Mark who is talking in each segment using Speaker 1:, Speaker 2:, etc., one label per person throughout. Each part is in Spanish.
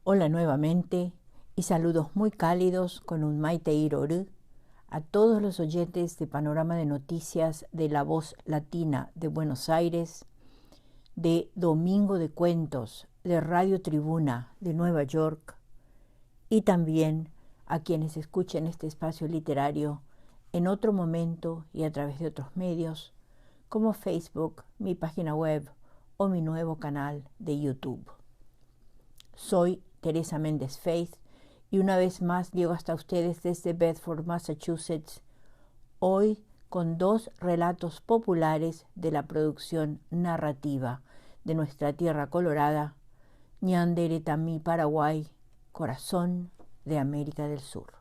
Speaker 1: Hola nuevamente y saludos muy cálidos con un Maite Iroru a todos los oyentes de Panorama de Noticias de La Voz Latina de Buenos Aires, de Domingo de Cuentos de Radio Tribuna de Nueva York y también a quienes escuchen este espacio literario en otro momento y a través de otros medios como Facebook, mi página web o mi nuevo canal de YouTube. Soy Teresa Méndez Faith y una vez más llego hasta ustedes desde Bedford, Massachusetts, hoy con dos relatos populares de la producción narrativa de nuestra tierra colorada, Ñandere Tamí, Paraguay, corazón de América del Sur.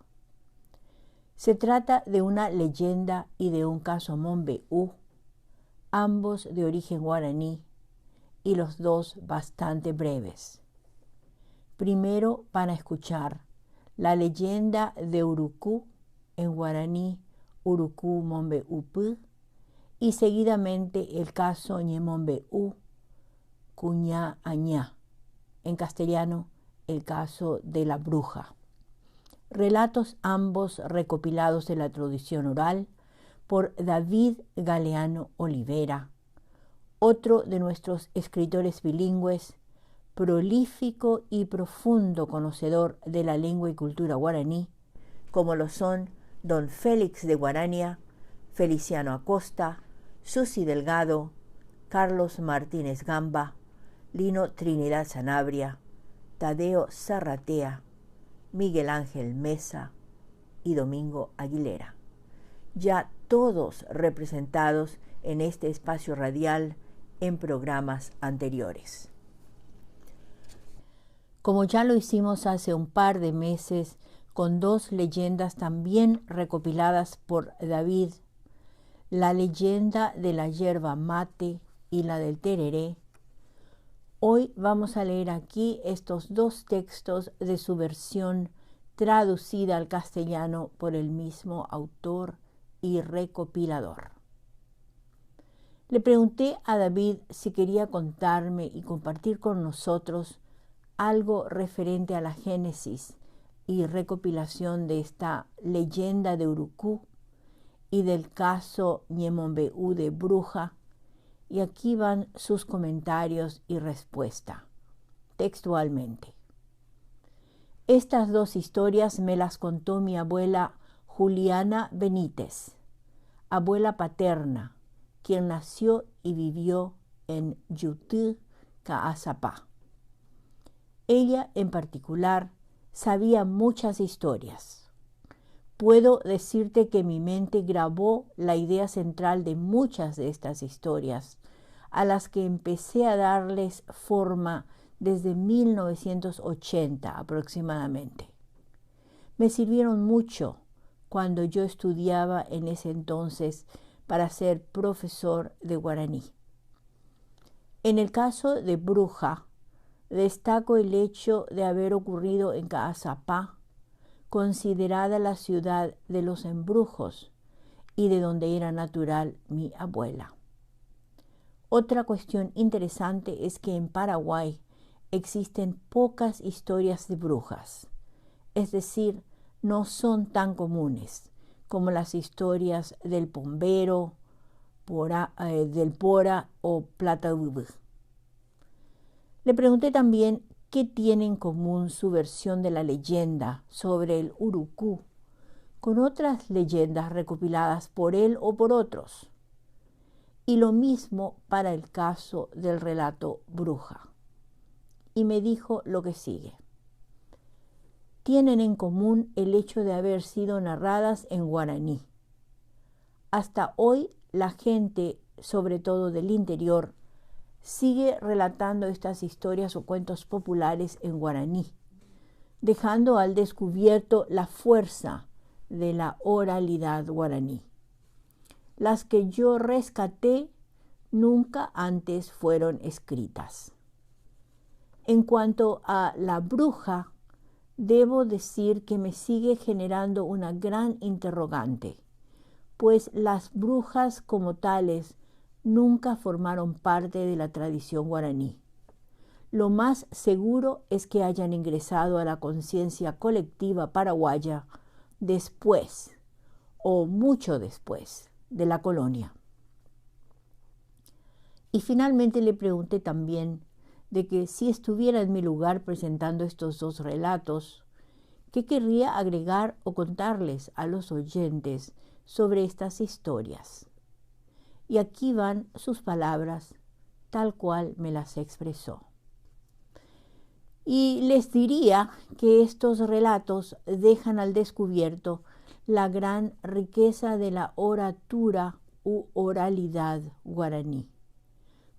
Speaker 1: Se trata de una leyenda y de un caso Monbeú, ambos de origen guaraní y los dos bastante breves. Primero van a escuchar la leyenda de Urucú, en guaraní Urucú Monbeupú, y seguidamente el caso Ñemombeú, Cuñá Añá, en castellano el caso de la bruja. Relatos ambos recopilados de la tradición oral por David Galeano Olivera, otro de nuestros escritores bilingües, prolífico y profundo conocedor de la lengua y cultura guaraní, como lo son don Félix de Guarania, Feliciano Acosta, Susi Delgado, Carlos Martínez Gamba, Lino Trinidad Sanabria, Tadeo Zarratea, Miguel Ángel Mesa y Domingo Aguilera, ya todos representados en este espacio radial en programas anteriores. Como ya lo hicimos hace un par de meses con dos leyendas también recopiladas por David, la leyenda de la yerba mate y la del tereré, hoy vamos a leer aquí estos dos textos de su versión traducida al castellano por el mismo autor y recopilador. Le pregunté a David si quería contarme y compartir con nosotros algo referente a la génesis y recopilación de esta leyenda de Urucú y del caso Ñemombeú de bruja, y aquí van sus comentarios y respuesta, textualmente. Estas dos historias me las contó mi abuela Juliana Benítez, abuela paterna, quien nació y vivió en Yutú, Caazapá. Ella, en particular, sabía muchas historias. Puedo decirte que mi mente grabó la idea central de muchas de estas historias, a las que empecé a darles forma desde 1980 aproximadamente. Me sirvieron mucho cuando yo estudiaba en ese entonces para ser profesor de guaraní. En el caso de Bruja, destaco el hecho de haber ocurrido en Caazapá, considerada la ciudad de los embrujos y de donde era natural mi abuela. Otra cuestión interesante es que en Paraguay existen pocas historias de brujas, es decir, no son tan comunes como las historias del Pombero, del Pora o Plataúbú. Le pregunté también qué tiene en común su versión de la leyenda sobre el Urucú con otras leyendas recopiladas por él o por otros. Y lo mismo para el caso del relato Bruja. Y me dijo lo que sigue. Tienen en común el hecho de haber sido narradas en guaraní. Hasta hoy la gente, sobre todo del interior, sigue relatando estas historias o cuentos populares en guaraní, dejando al descubierto la fuerza de la oralidad guaraní. Las que yo rescaté nunca antes fueron escritas. En cuanto a la bruja, debo decir que me sigue generando una gran interrogante, pues las brujas como tales nunca formaron parte de la tradición guaraní. lo más seguro es que hayan ingresado a la conciencia colectiva paraguaya después o mucho después de la colonia. Y finalmente le pregunté también de que si estuviera en mi lugar presentando estos dos relatos, ¿qué querría agregar o contarles a los oyentes sobre estas historias? Y aquí van sus palabras, tal cual me las expresó. Y les diría que estos relatos dejan al descubierto la gran riqueza de la oratura u oralidad guaraní,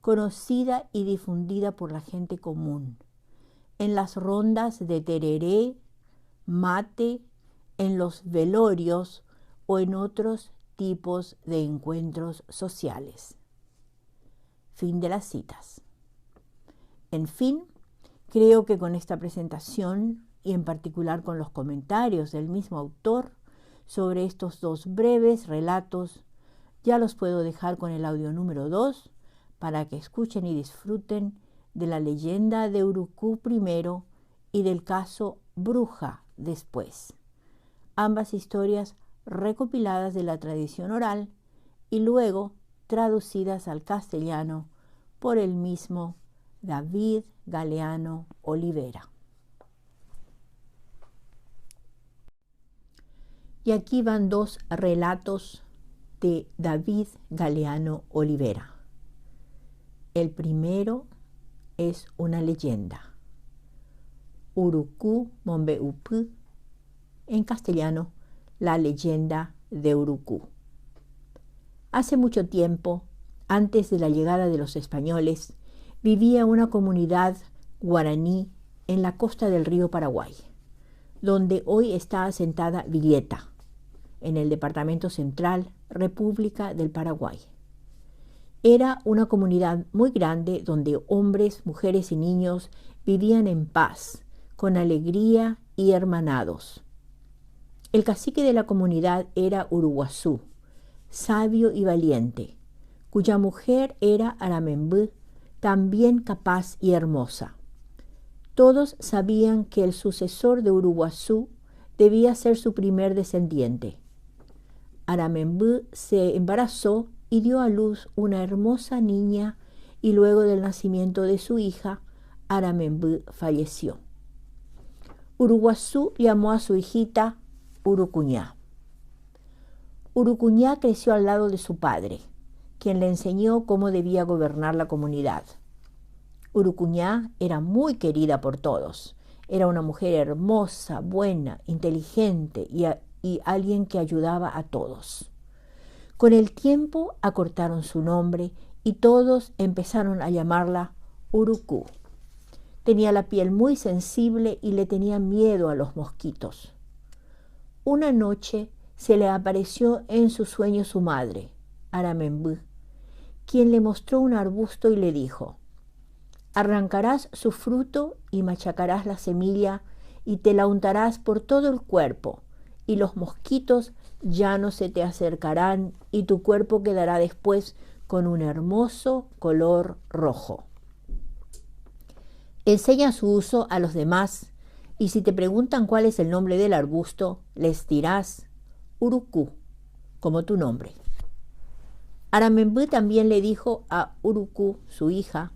Speaker 1: conocida y difundida por la gente común, en las rondas de tereré, mate, en los velorios o en otros tipos de encuentros sociales. Fin de las citas. En fin, creo que con esta presentación y en particular con los comentarios del mismo autor sobre estos dos breves relatos, ya los puedo dejar con el audio número 2 para que escuchen y disfruten de la leyenda de Urucú primero y del caso Bruja después. Ambas historias recopiladas de la tradición oral y luego traducidas al castellano por el mismo David Galeano Olivera. Y aquí van dos relatos de David Galeano Olivera. El primero es una leyenda. Urucú Mombeupú, en castellano, la leyenda de Urucú. Hace mucho tiempo, antes de la llegada de los españoles, vivía una comunidad guaraní en la costa del río Paraguay, donde hoy está asentada Villeta, en el departamento central, República del Paraguay. Era una comunidad muy grande donde hombres, mujeres y niños vivían en paz, con alegría y hermanados. El cacique de la comunidad era Uruguazú, sabio y valiente, cuya mujer era Aramembú, también capaz y hermosa. Todos sabían que el sucesor de Uruguazú debía ser su primer descendiente. Aramembú se embarazó y dio a luz una hermosa niña, y luego del nacimiento de su hija, Aramembú falleció. Uruguazú llamó a su hijita Urucuñá. Urucuñá creció al lado de su padre, quien le enseñó cómo debía gobernar la comunidad. Urucuñá era muy querida por todos. Era una mujer hermosa, buena, inteligente y alguien que ayudaba a todos. Con el tiempo acortaron su nombre y todos empezaron a llamarla Urucú. Tenía la piel muy sensible y le tenía miedo a los mosquitos. Una noche se le apareció en su sueño su madre, Aramembú, quien le mostró un arbusto y le dijo: arrancarás su fruto y machacarás la semilla y te la untarás por todo el cuerpo, y los mosquitos ya no se te acercarán y tu cuerpo quedará después con un hermoso color rojo. Enseña su uso a los demás y si te preguntan cuál es el nombre del arbusto, les dirás Urucú, como tu nombre. Aramembú también le dijo a Urucú, su hija: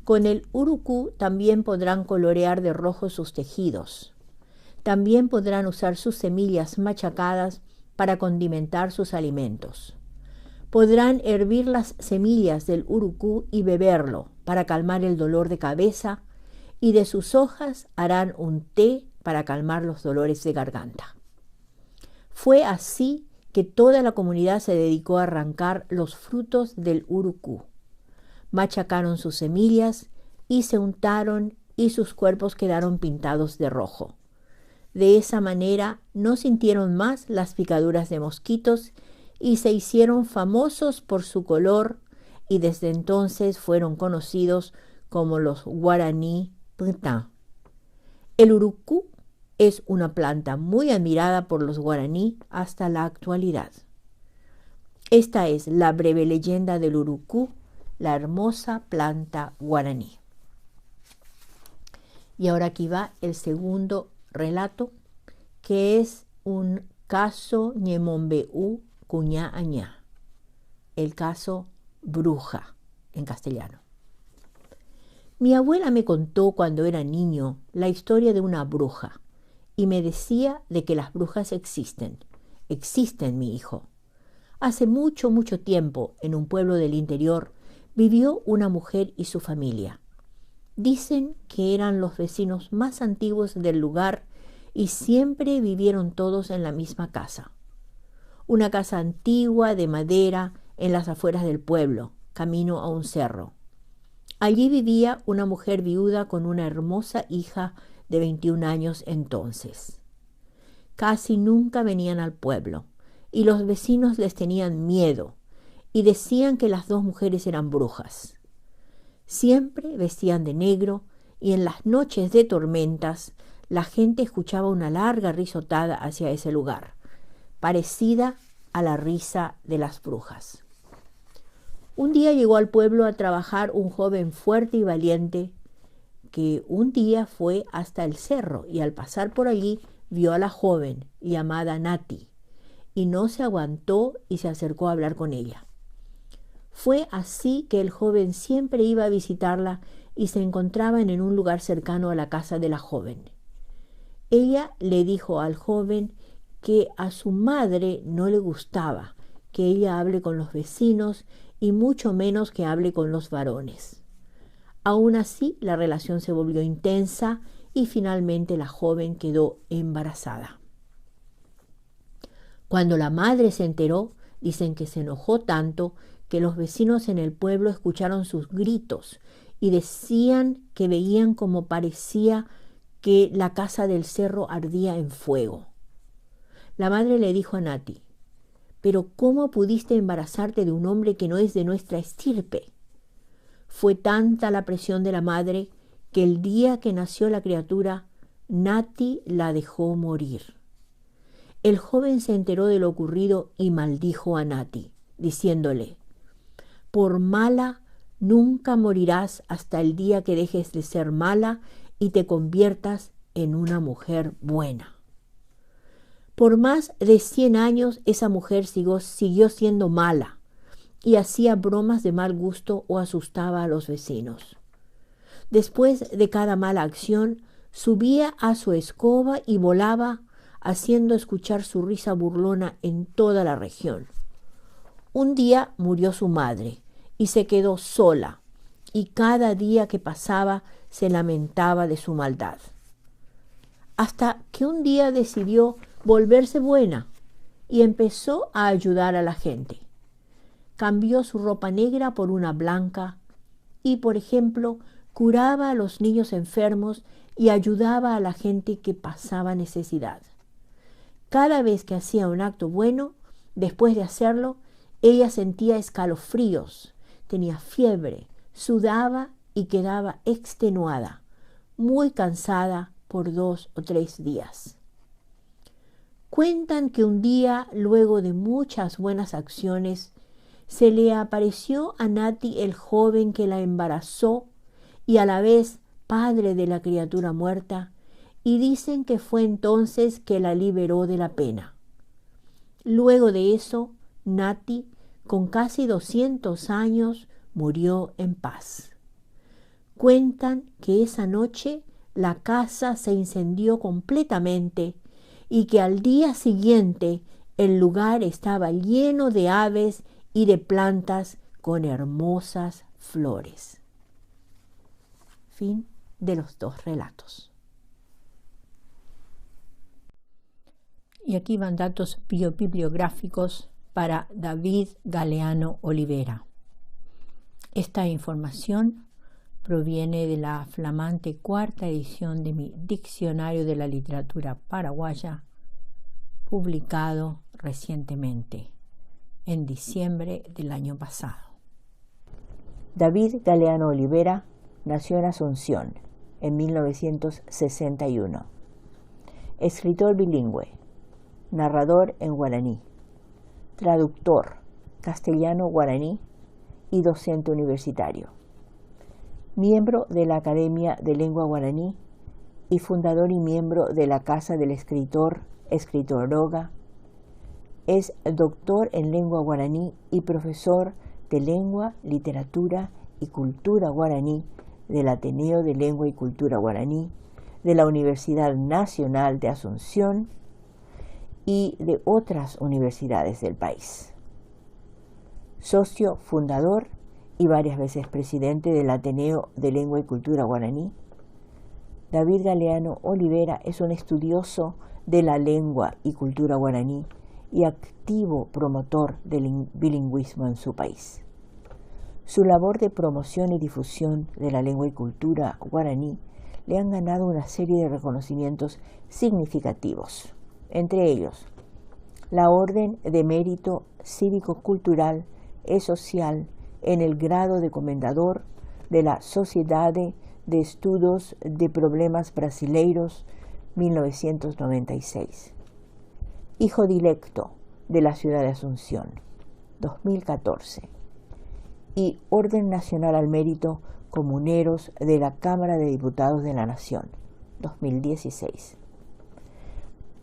Speaker 1: con el Urucú también podrán colorear de rojo sus tejidos. También podrán usar sus semillas machacadas para condimentar sus alimentos. Podrán hervir las semillas del Urucú y beberlo para calmar el dolor de cabeza, y de sus hojas harán un té para calmar los dolores de garganta. Fue así que toda la comunidad se dedicó a arrancar los frutos del Urucú. Machacaron sus semillas y se untaron y sus cuerpos quedaron pintados de rojo. De esa manera no sintieron más las picaduras de mosquitos y se hicieron famosos por su color y desde entonces fueron conocidos como los guaraní pintá. El urucú es una planta muy admirada por los guaraní hasta la actualidad. Esta es la breve leyenda del urucú, la hermosa planta guaraní. Y ahora aquí va el segundo relato, que es un caso ñemombeú cuñá añá, el caso bruja en castellano. Mi abuela me contó cuando era niño la historia de una bruja y me decía de que las brujas existen. Existen, mi hijo. Hace mucho, mucho tiempo, en un pueblo del interior, vivió una mujer y su familia. Dicen que eran los vecinos más antiguos del lugar y siempre vivieron todos en la misma casa. Una casa antigua de madera en las afueras del pueblo, camino a un cerro. Allí vivía una mujer viuda con una hermosa hija de 21 años entonces. Casi nunca venían al pueblo y los vecinos les tenían miedo y decían que las dos mujeres eran brujas. Siempre vestían de negro y en las noches de tormentas la gente escuchaba una larga risotada hacia ese lugar, parecida a la risa de las brujas. Un día llegó al pueblo a trabajar un joven fuerte y valiente que un día fue hasta el cerro y al pasar por allí vio a la joven llamada Nati y no se aguantó y se acercó a hablar con ella. Fue así que el joven siempre iba a visitarla y se encontraban en un lugar cercano a la casa de la joven. Ella le dijo al joven que a su madre no le gustaba que ella hable con los vecinos y mucho menos que hable con los varones. Aún así, la relación se volvió intensa y finalmente la joven quedó embarazada. Cuando la madre se enteró, dicen que se enojó tanto que los vecinos en el pueblo escucharon sus gritos y decían que veían como parecía que la casa del cerro ardía en fuego. La madre le dijo a Nati: «¿Pero cómo pudiste embarazarte de un hombre que no es de nuestra estirpe?» Fue tanta la presión de la madre que el día que nació la criatura, Nati la dejó morir. El joven se enteró de lo ocurrido y maldijo a Nati, diciéndole: «Por mala nunca morirás hasta el día que dejes de ser mala y te conviertas en una mujer buena». Por más de 100 años esa mujer siguió siendo mala y hacía bromas de mal gusto o asustaba a los vecinos. Después de cada mala acción, subía a su escoba y volaba, haciendo escuchar su risa burlona en toda la región. Un día murió su madre y se quedó sola, y cada día que pasaba se lamentaba de su maldad. Hasta que un día decidió volverse buena y empezó a ayudar a la gente. Cambió su ropa negra por una blanca y, por ejemplo, curaba a los niños enfermos y ayudaba a la gente que pasaba necesidad. Cada vez que hacía un acto bueno, después de hacerlo, ella sentía escalofríos, tenía fiebre, sudaba y quedaba extenuada, muy cansada por 2 o 3 días. Cuentan que un día, luego de muchas buenas acciones, se le apareció a Nati el joven que la embarazó y a la vez padre de la criatura muerta, y dicen que fue entonces que la liberó de la pena. Luego de eso, Nati, con casi 200 años, murió en paz. Cuentan que esa noche la casa se incendió completamente y que al día siguiente el lugar estaba lleno de aves y de plantas con hermosas flores. Fin de los 2 relatos. Y aquí van datos biobibliográficos para David Galeano Olivera. Esta información proviene de la flamante 4ª edición de mi Diccionario de la Literatura Paraguaya, publicado recientemente, en diciembre del año pasado. David Galeano Olivera nació en Asunción en 1961. Escritor bilingüe, narrador en guaraní, traductor castellano-guaraní y docente universitario. Miembro de la Academia de Lengua Guaraní y fundador y miembro de la Casa del Escritor, escritoroga. Es doctor en lengua guaraní y profesor de Lengua, Literatura y Cultura Guaraní del Ateneo de Lengua y Cultura Guaraní, de la Universidad Nacional de Asunción y de otras universidades del país. Socio fundador y varias veces presidente del Ateneo de Lengua y Cultura Guaraní, David Galeano Olivera es un estudioso de la lengua y cultura guaraní y activo promotor del bilingüismo en su país. Su labor de promoción y difusión de la lengua y cultura guaraní le han ganado una serie de reconocimientos significativos, entre ellos la Orden de Mérito Cívico-Cultural e Social en el grado de Comendador de la Sociedade de Estudos de Problemas Brasileiros 1996. Hijo dilecto de la ciudad de Asunción 2014. Y Orden Nacional al Mérito Comuneros de la Cámara de Diputados de la Nación 2016.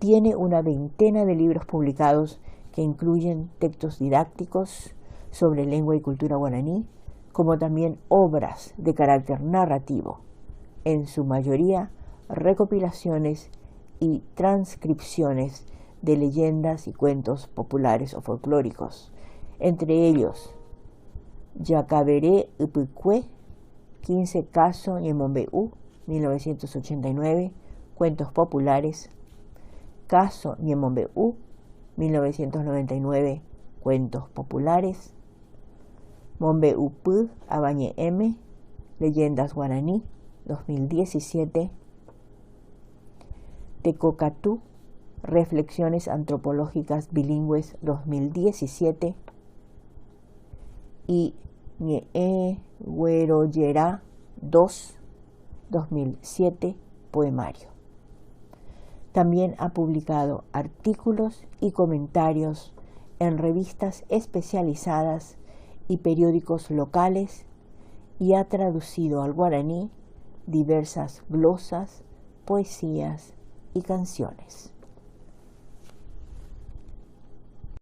Speaker 1: Tiene una veintena de libros publicados que incluyen textos didácticos sobre lengua y cultura guaraní, como también obras de carácter narrativo, en su mayoría recopilaciones y transcripciones de leyendas y cuentos populares o folclóricos, entre ellos Yacaberé Upicue, 15 Caso Ñemombeú, 1989, Cuentos Populares, Caso Ñemombeú, 1999, Cuentos Populares, Mombeupú Abañe M, Leyendas Guaraní, 2017, Tecocatú, Reflexiones Antropológicas Bilingües, 2017, y Ñe Güeroyerá 2, 2007, poemario. También ha publicado artículos y comentarios en revistas especializadas y periódicos locales y ha traducido al guaraní diversas glosas, poesías y canciones.